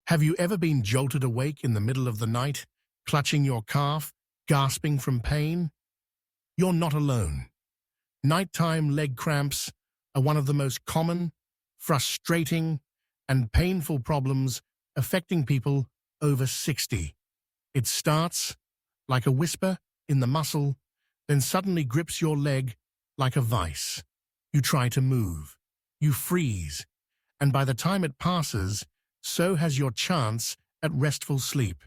Have you ever been jolted awake in the middle of the night, clutching your calf, gasping from pain? You're not alone. Nighttime leg cramps are one of the most common, frustrating, and painful problems affecting people over 60. It starts like a whisper in the muscle, then suddenly grips your leg like a vice. You try to move, you freeze, and by the time it passes, so has your chance at restful sleep.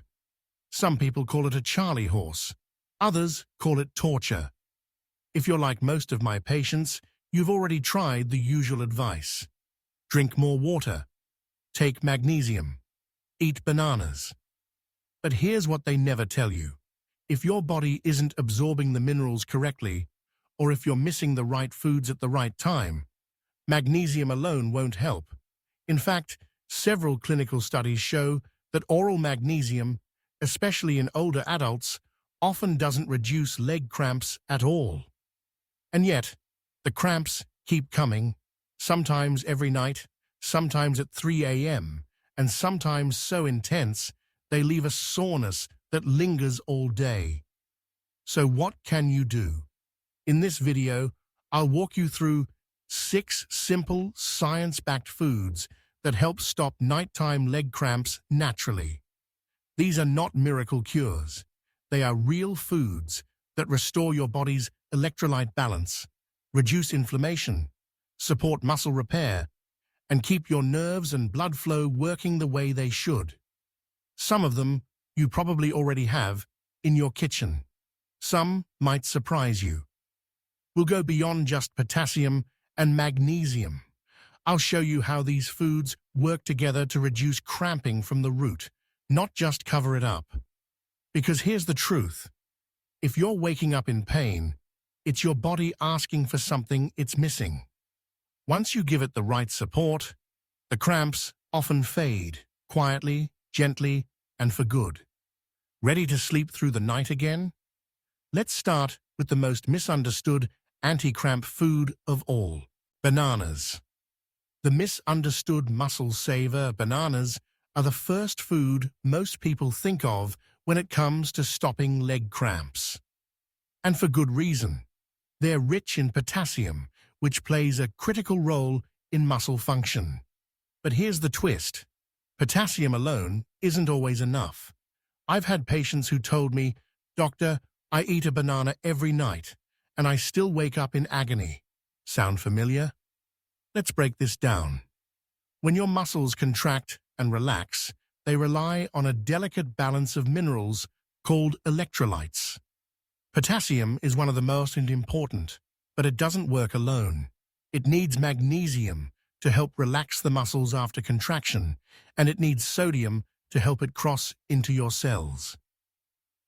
Some people call it a Charlie horse. Others call it torture. If you're like most of my patients, you've already tried the usual advice. Drink more water. Take magnesium. Eat bananas. But here's what they never tell you. If your body isn't absorbing the minerals correctly, or if you're missing the right foods at the right time, magnesium alone won't help. In fact, several clinical studies show that oral magnesium, especially in older adults, often doesn't reduce leg cramps at all. And yet, the cramps keep coming, sometimes every night, sometimes at 3 a.m., and sometimes so intense they leave a soreness that lingers all day. So what can you do? In this video, I'll walk you through 6 simple, science-backed foods that help stop nighttime leg cramps naturally. These are not miracle cures. They are real foods that restore your body's electrolyte balance, reduce inflammation, support muscle repair, and keep your nerves and blood flow working the way they should. Some of them you probably already have in your kitchen. Some might surprise you. We'll go beyond just potassium and magnesium. I'll show you how these foods work together to reduce cramping from the root, not just cover it up. Because here's the truth. If you're waking up in pain, it's your body asking for something it's missing. Once you give it the right support, the cramps often fade, quietly, gently, and for good. Ready to sleep through the night again? Let's start with the most misunderstood anti-cramp food of all, bananas. The misunderstood muscle saver, bananas, are the first food most people think of when it comes to stopping leg cramps. And for good reason. They're rich in potassium, which plays a critical role in muscle function. But here's the twist. Potassium alone isn't always enough. I've had patients who told me, "Doctor, I eat a banana every night, and I still wake up in agony." Sound familiar? Let's break this down. When your muscles contract and relax, they rely on a delicate balance of minerals called electrolytes. Potassium is one of the most important, but it doesn't work alone. It needs magnesium to help relax the muscles after contraction, and it needs sodium to help it cross into your cells.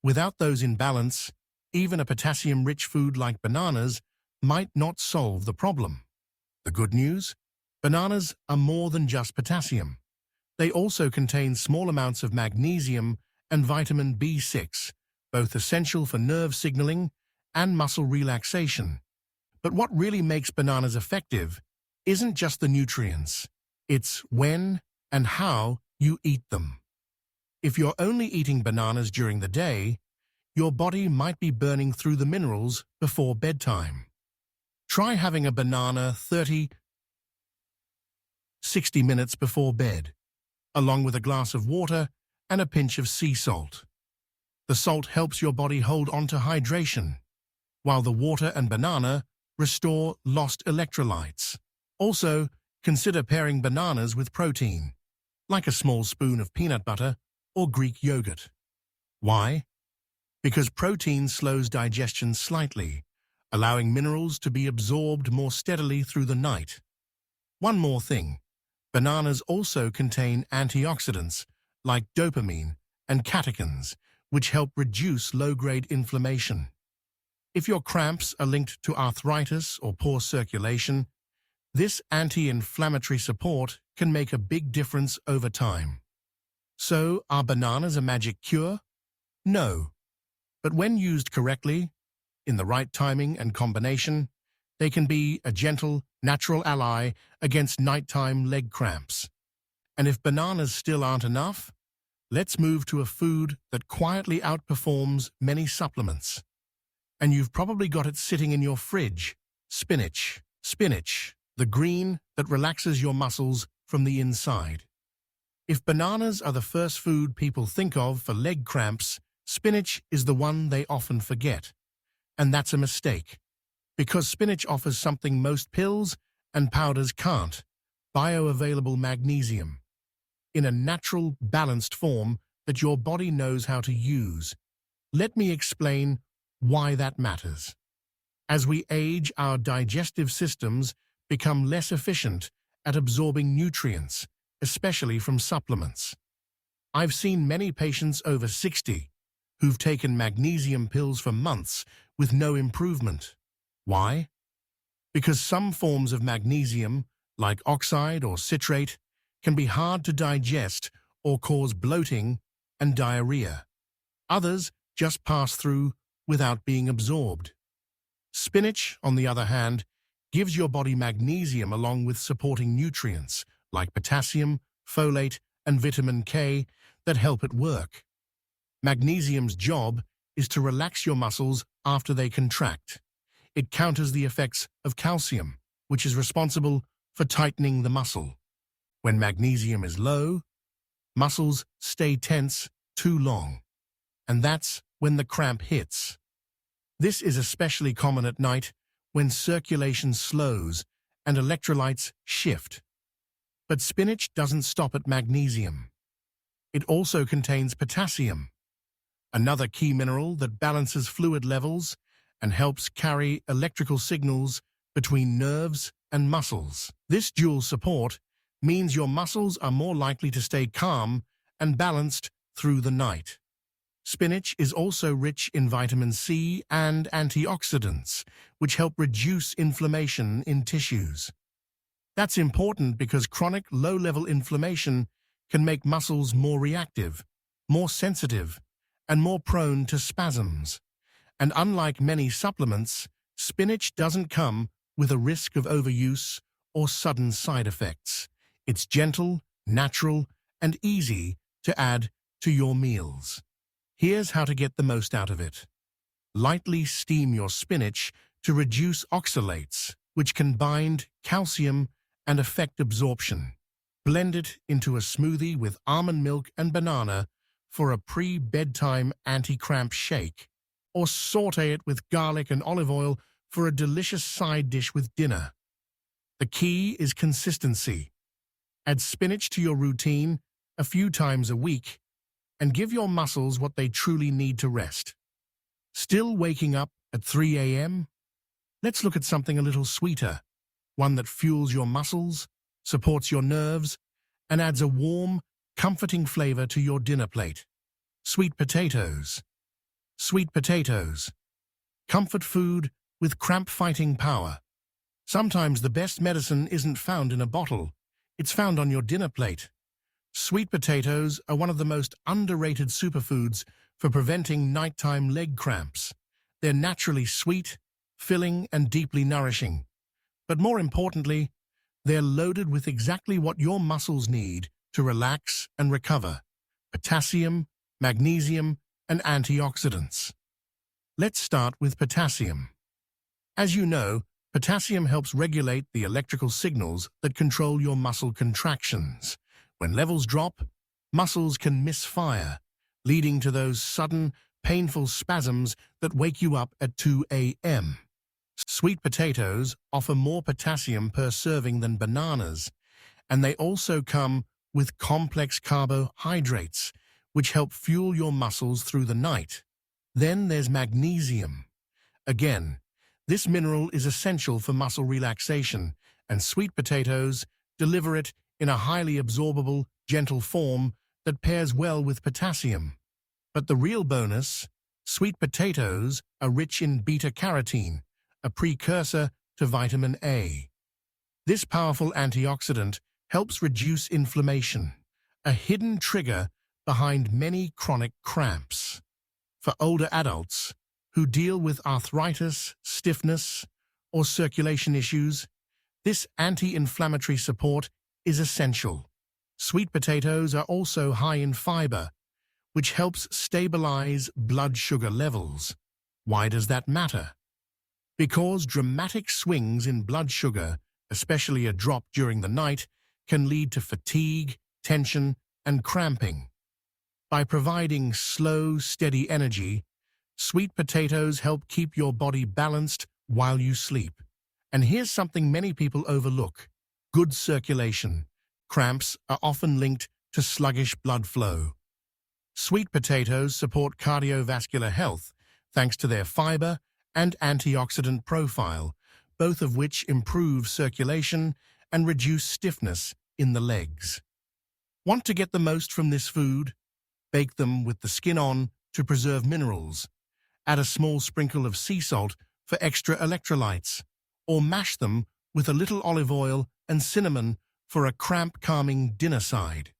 Without those in balance, even a potassium-rich food like bananas might not solve the problem. The good news? Bananas are more than just potassium. They also contain small amounts of magnesium and vitamin B6, both essential for nerve signaling and muscle relaxation. But what really makes bananas effective isn't just the nutrients. It's when and how you eat them. If you're only eating bananas during the day, your body might be burning through the minerals before bedtime. Try having a banana 30–60 minutes before bed, along with a glass of water and a pinch of sea salt. The salt helps your body hold on to hydration, while the water and banana restore lost electrolytes. Also, consider pairing bananas with protein, like a small spoon of peanut butter or Greek yogurt. Why? Because protein slows digestion slightly, allowing minerals to be absorbed more steadily through the night. One more thing, bananas also contain antioxidants like dopamine and catechins, which help reduce low-grade inflammation. If your cramps are linked to arthritis or poor circulation, this anti-inflammatory support can make a big difference over time. So, are bananas a magic cure? No. But when used correctly, in the right timing and combination, they can be a gentle, natural ally against nighttime leg cramps. And if bananas still aren't enough, let's move to a food that quietly outperforms many supplements. And you've probably got it sitting in your fridge: spinach. Spinach, the green that relaxes your muscles from the inside. If bananas are the first food people think of for leg cramps, spinach is the one they often forget. And that's a mistake, because spinach offers something most pills and powders can't: bioavailable magnesium, in a natural, balanced form that your body knows how to use. Let me explain why that matters. As we age, our digestive systems become less efficient at absorbing nutrients, especially from supplements. I've seen many patients over 60 who've taken magnesium pills for months with no improvement. Why? Because some forms of magnesium, like oxide or citrate, can be hard to digest or cause bloating and diarrhea. Others just pass through without being absorbed. Spinach, on the other hand, gives your body magnesium along with supporting nutrients like potassium, folate, and vitamin K that help it work. Magnesium's job is to relax your muscles after they contract. It counters the effects of calcium, which is responsible for tightening the muscle. When magnesium is low, muscles stay tense too long, and that's when the cramp hits. This is especially common at night when circulation slows and electrolytes shift. But spinach doesn't stop at magnesium. It also contains potassium, another key mineral that balances fluid levels and helps carry electrical signals between nerves and muscles. This dual support means your muscles are more likely to stay calm and balanced through the night. Spinach is also rich in vitamin C and antioxidants, which help reduce inflammation in tissues. That's important because chronic low-level inflammation can make muscles more reactive, more sensitive, and more prone to spasms. And unlike many supplements, spinach doesn't come with a risk of overuse or sudden side effects. It's gentle, natural, and easy to add to your meals. Here's how to get the most out of it. Lightly steam your spinach to reduce oxalates, which can bind calcium and affect absorption. Blend it into a smoothie with almond milk and banana for a pre-bedtime anti-cramp shake, or saute it with garlic and olive oil for a delicious side dish with dinner. The key is consistency. Add spinach to your routine a few times a week and give your muscles what they truly need to rest. Still waking up at 3 a.m.? Let's look at something a little sweeter, one that fuels your muscles, supports your nerves, and adds a warm, comforting flavor to your dinner plate. Sweet potatoes. Sweet potatoes. Comfort food with cramp-fighting power. Sometimes the best medicine isn't found in a bottle. It's found on your dinner plate. Sweet potatoes are one of the most underrated superfoods for preventing nighttime leg cramps. They're naturally sweet, filling, and deeply nourishing. But more importantly, they're loaded with exactly what your muscles need to relax and recover: potassium, magnesium, and antioxidants. Let's start with potassium. As you know, potassium helps regulate the electrical signals that control your muscle contractions. When levels drop, muscles can misfire, leading to those sudden, painful spasms that wake you up at 2 a.m. Sweet potatoes offer more potassium per serving than bananas, and they also come with complex carbohydrates, which help fuel your muscles through the night. Then there's magnesium. Again, this mineral is essential for muscle relaxation, and sweet potatoes deliver it in a highly absorbable, gentle form that pairs well with potassium. But the real bonus: sweet potatoes are rich in beta-carotene, a precursor to vitamin A. This powerful antioxidant helps reduce inflammation, a hidden trigger behind many chronic cramps. For older adults who deal with arthritis, stiffness, or circulation issues, this anti-inflammatory support is essential. Sweet potatoes are also high in fiber, which helps stabilize blood sugar levels. Why does that matter? Because dramatic swings in blood sugar, especially a drop during the night, can lead to fatigue, tension, and cramping. By providing slow, steady energy, sweet potatoes help keep your body balanced while you sleep. And here's something many people overlook: good circulation. Cramps are often linked to sluggish blood flow. Sweet potatoes support cardiovascular health thanks to their fiber and antioxidant profile, both of which improve circulation and reduce stiffness in the legs. Want to get the most from this food? Bake them with the skin on to preserve minerals. Add a small sprinkle of sea salt for extra electrolytes, or mash them with a little olive oil and cinnamon for a cramp-calming dinner side.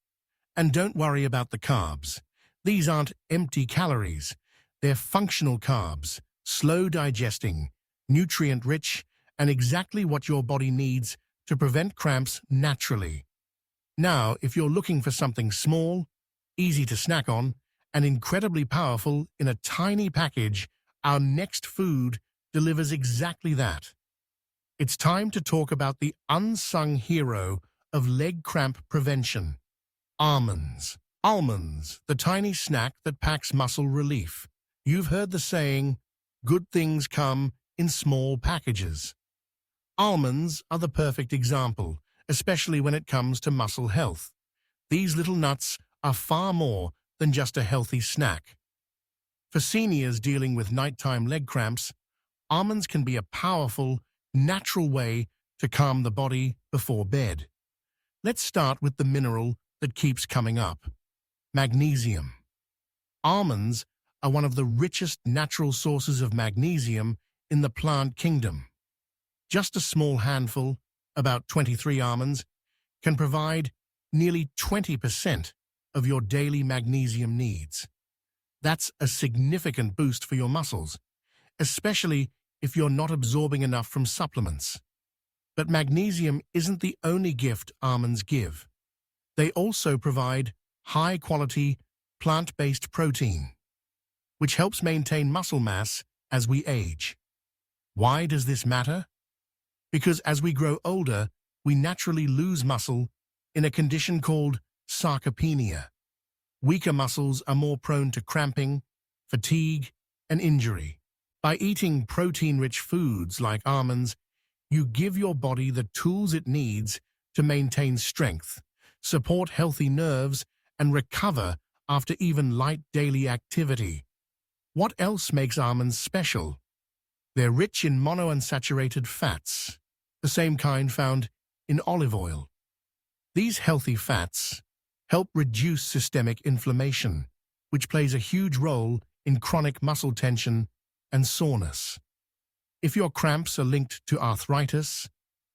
And don't worry about the carbs. These aren't empty calories. They're functional carbs, slow digesting, nutrient-rich, and exactly what your body needs to prevent cramps naturally. Now, if you're looking for something small, easy to snack on, and incredibly powerful in a tiny package, our next food delivers exactly that. It's time to talk about the unsung hero of leg cramp prevention: almonds. Almonds, the tiny snack that packs muscle relief. You've heard the saying, good things come in small packages. Almonds are the perfect example, especially when it comes to muscle health. These little nuts are far more than just a healthy snack. For seniors dealing with nighttime leg cramps, almonds can be a powerful, natural way to calm the body before bed. Let's start with the mineral that keeps coming up: magnesium. Almonds are one of the richest natural sources of magnesium in the plant kingdom. Just a small handful, about 23 almonds, can provide nearly 20% of your daily magnesium needs. That's a significant boost for your muscles, especially if you're not absorbing enough from supplements. But magnesium isn't the only gift almonds give. They also provide high-quality, plant-based protein, which helps maintain muscle mass as we age. Why does this matter? Because as we grow older, we naturally lose muscle in a condition called sarcopenia. Weaker muscles are more prone to cramping, fatigue, and injury. By eating protein-rich foods like almonds, you give your body the tools it needs to maintain strength, support healthy nerves, and recover after even light daily activity. What else makes almonds special? They're rich in monounsaturated fats, the same kind found in olive oil. These healthy fats help reduce systemic inflammation, which plays a huge role in chronic muscle tension and soreness. If your cramps are linked to arthritis,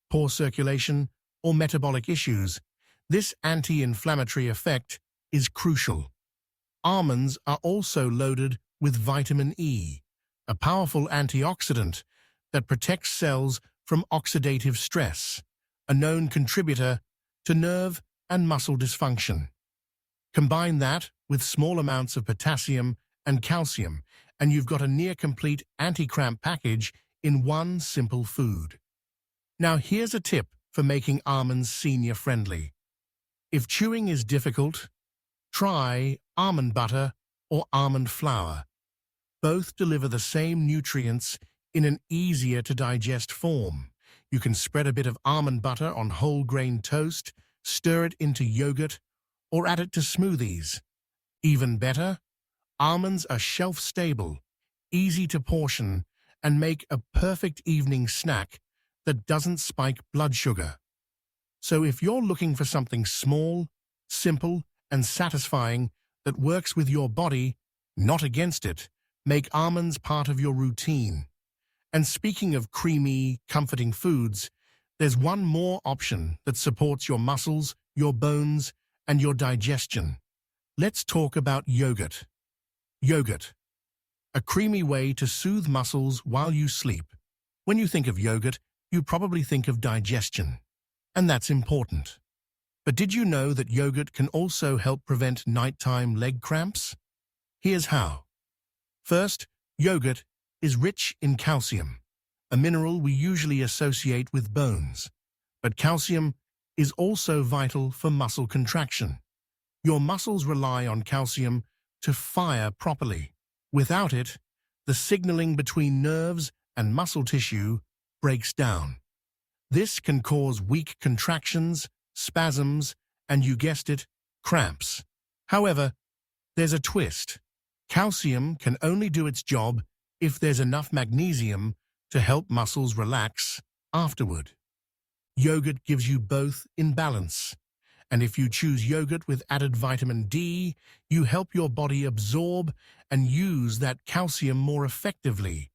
poor circulation, or metabolic issues, this anti-inflammatory effect is crucial. Almonds are also loaded with vitamin E, a powerful antioxidant that protects cells from oxidative stress, a known contributor to nerve and muscle dysfunction. Combine that with small amounts of potassium and calcium, and you've got a near-complete anti-cramp package in one simple food. Now here's a tip for making almonds senior-friendly. If chewing is difficult, try almond butter or almond flour. Both deliver the same nutrients in an easier-to-digest form. You can spread a bit of almond butter on whole grain toast, stir it into yogurt, or add it to smoothies. Even better, almonds are shelf-stable, easy to portion, and make a perfect evening snack that doesn't spike blood sugar. So if you're looking for something small, simple, and satisfying that works with your body, not against it, make almonds part of your routine. And speaking of creamy, comforting foods, there's one more option that supports your muscles, your bones, and your digestion. Let's talk about yogurt. Yogurt, a creamy way to soothe muscles while you sleep. When you think of yogurt, you probably think of digestion, and that's important. But did you know that yogurt can also help prevent nighttime leg cramps? Here's how. First, yogurt is rich in calcium, a mineral we usually associate with bones. But calcium is also vital for muscle contraction. Your muscles rely on calcium to fire properly. Without it, the signaling between nerves and muscle tissue breaks down. This can cause weak contractions, spasms, and you guessed it, cramps. However, there's a twist. Calcium can only do its job if there's enough magnesium to help muscles relax afterward. Yogurt gives you both in balance. And if you choose yogurt with added vitamin D, you help your body absorb and use that calcium more effectively,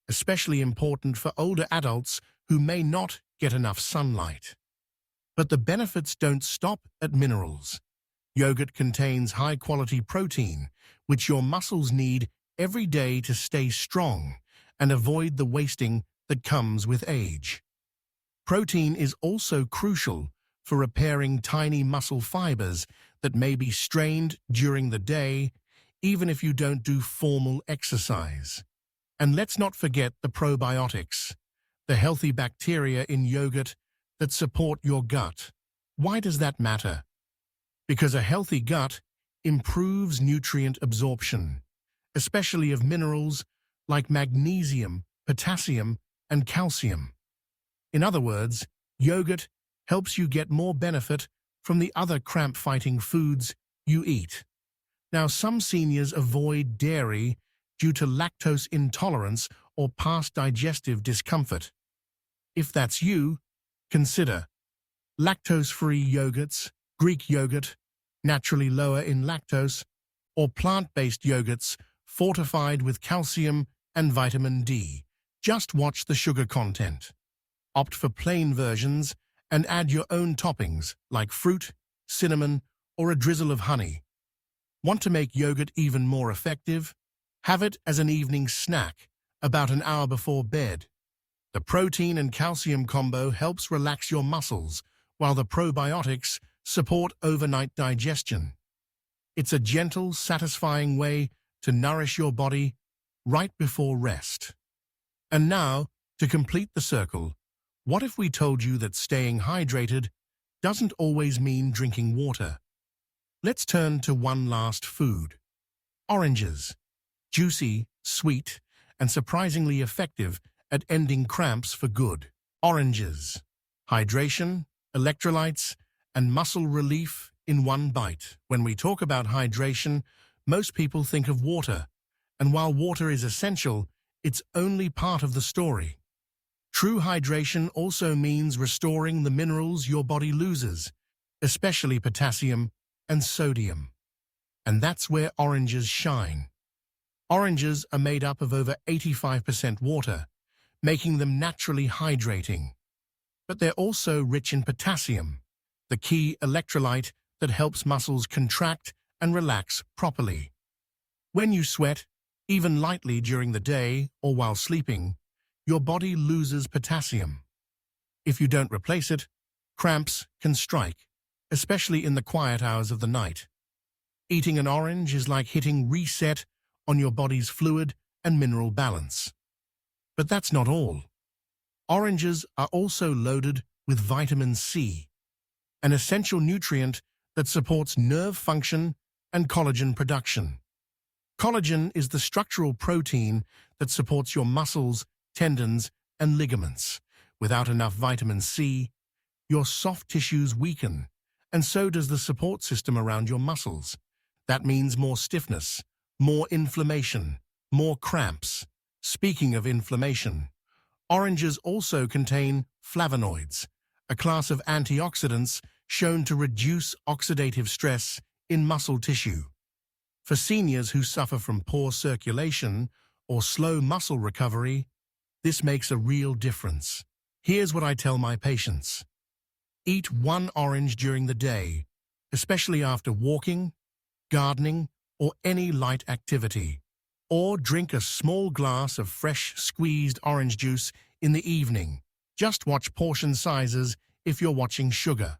especially important for older adults who may not get enough sunlight. But the benefits don't stop at minerals. Yogurt contains high-quality protein, which your muscles need every day to stay strong and avoid the wasting that comes with age. Protein is also crucial for repairing tiny muscle fibers that may be strained during the day, even if you don't do formal exercise. And let's not forget the probiotics, the healthy bacteria in yogurt that support your gut. Why does that matter? Because a healthy gut improves nutrient absorption, especially of minerals like magnesium, potassium, and calcium. In other words, yogurt helps you get more benefit from the other cramp-fighting foods you eat. Now, some seniors avoid dairy due to lactose intolerance or past digestive discomfort. If that's you, consider lactose-free yogurts, Greek yogurt, naturally lower in lactose, or plant-based yogurts fortified with calcium and vitamin D. Just watch the sugar content. Opt for plain versions and add your own toppings like fruit, cinnamon, or a drizzle of honey. Want to make yogurt even more effective? Have it as an evening snack about an hour before bed. The protein and calcium combo helps relax your muscles, while the probiotics support overnight digestion. It's a gentle, satisfying way to nourish your body right before rest. And now, to complete the circle, what if we told you that staying hydrated doesn't always mean drinking water? Let's turn to one last food. Oranges. Juicy, sweet, and surprisingly effective at ending cramps for good. Oranges. Hydration, electrolytes, and muscle relief in one bite. When we talk about hydration, most people think of water, and while water is essential, it's only part of the story. True hydration also means restoring the minerals your body loses, especially potassium and sodium. And that's where oranges shine. Oranges are made up of over 85% water, making them naturally hydrating. But they're also rich in potassium, the key electrolyte that helps muscles contract and relax properly. When you sweat, even lightly during the day or while sleeping, your body loses potassium. If you don't replace it, cramps can strike, especially in the quiet hours of the night. Eating an orange is like hitting reset on your body's fluid and mineral balance. But that's not all. Oranges are also loaded with vitamin C, an essential nutrient that supports nerve function and collagen production. Collagen is the structural protein that supports your muscles, tendons, and ligaments. Without enough vitamin C, your soft tissues weaken, and so does the support system around your muscles. That means more stiffness, more inflammation, more cramps. Speaking of inflammation, oranges also contain flavonoids, a class of antioxidants shown to reduce oxidative stress in muscle tissue. For seniors who suffer from poor circulation or slow muscle recovery, this makes a real difference. Here's what I tell my patients. Eat one orange during the day, especially after walking, gardening, or any light activity. Or drink a small glass of fresh squeezed orange juice in the evening. Just watch portion sizes if you're watching sugar.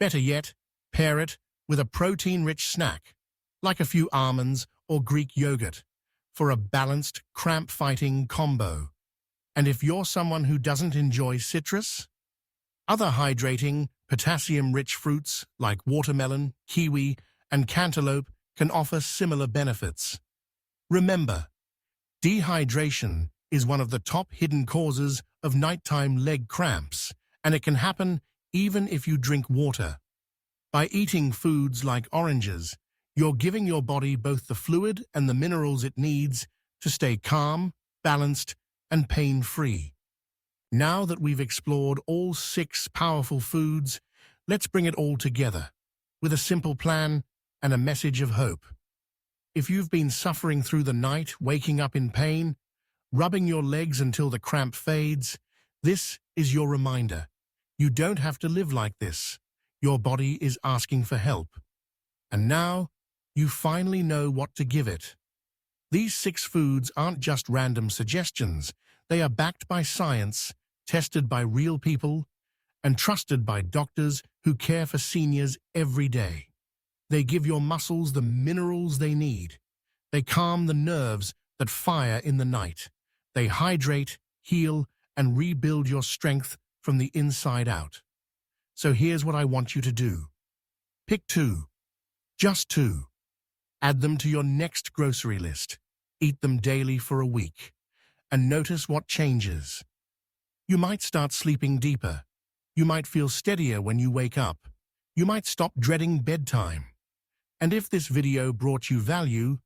Better yet, pair it with a protein-rich snack, like a few almonds or Greek yogurt, for a balanced, cramp-fighting combo. And if you're someone who doesn't enjoy citrus, other hydrating, potassium-rich fruits like watermelon, kiwi, and cantaloupe can offer similar benefits. Remember, dehydration is one of the top hidden causes of nighttime leg cramps, and it can happen even if you drink water. By eating foods like oranges, you're giving your body both the fluid and the minerals it needs to stay calm, balanced, and pain-free. Now that we've explored all 6 powerful foods, let's bring it all together with a simple plan and a message of hope. If you've been suffering through the night, waking up in pain, rubbing your legs until the cramp fades, this is your reminder. You don't have to live like this. Your body is asking for help. And now, you finally know what to give it. These 6 foods aren't just random suggestions. They are backed by science, tested by real people, and trusted by doctors who care for seniors every day. They give your muscles the minerals they need. They calm the nerves that fire in the night. They hydrate, heal, and rebuild your strength from the inside out. So here's what I want you to do. Pick 2. Just 2. Add them to your next grocery list. Eat them daily for a week. And notice what changes. You might start sleeping deeper. You might feel steadier when you wake up. You might stop dreading bedtime. And if this video brought you value,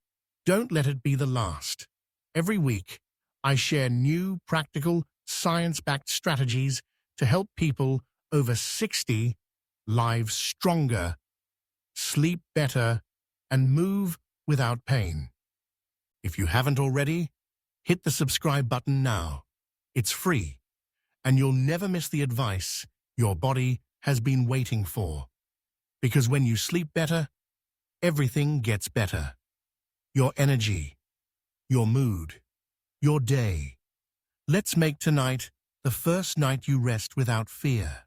don't let it be the last. Every week, I share new, practical, science-backed strategies to help people over 60 live stronger, sleep better, and move without pain. If you haven't already, hit the subscribe button now. It's free, and you'll never miss the advice your body has been waiting for. Because when you sleep better, everything gets better. Your energy, your mood, your day. Let's make tonight the first night you rest without fear.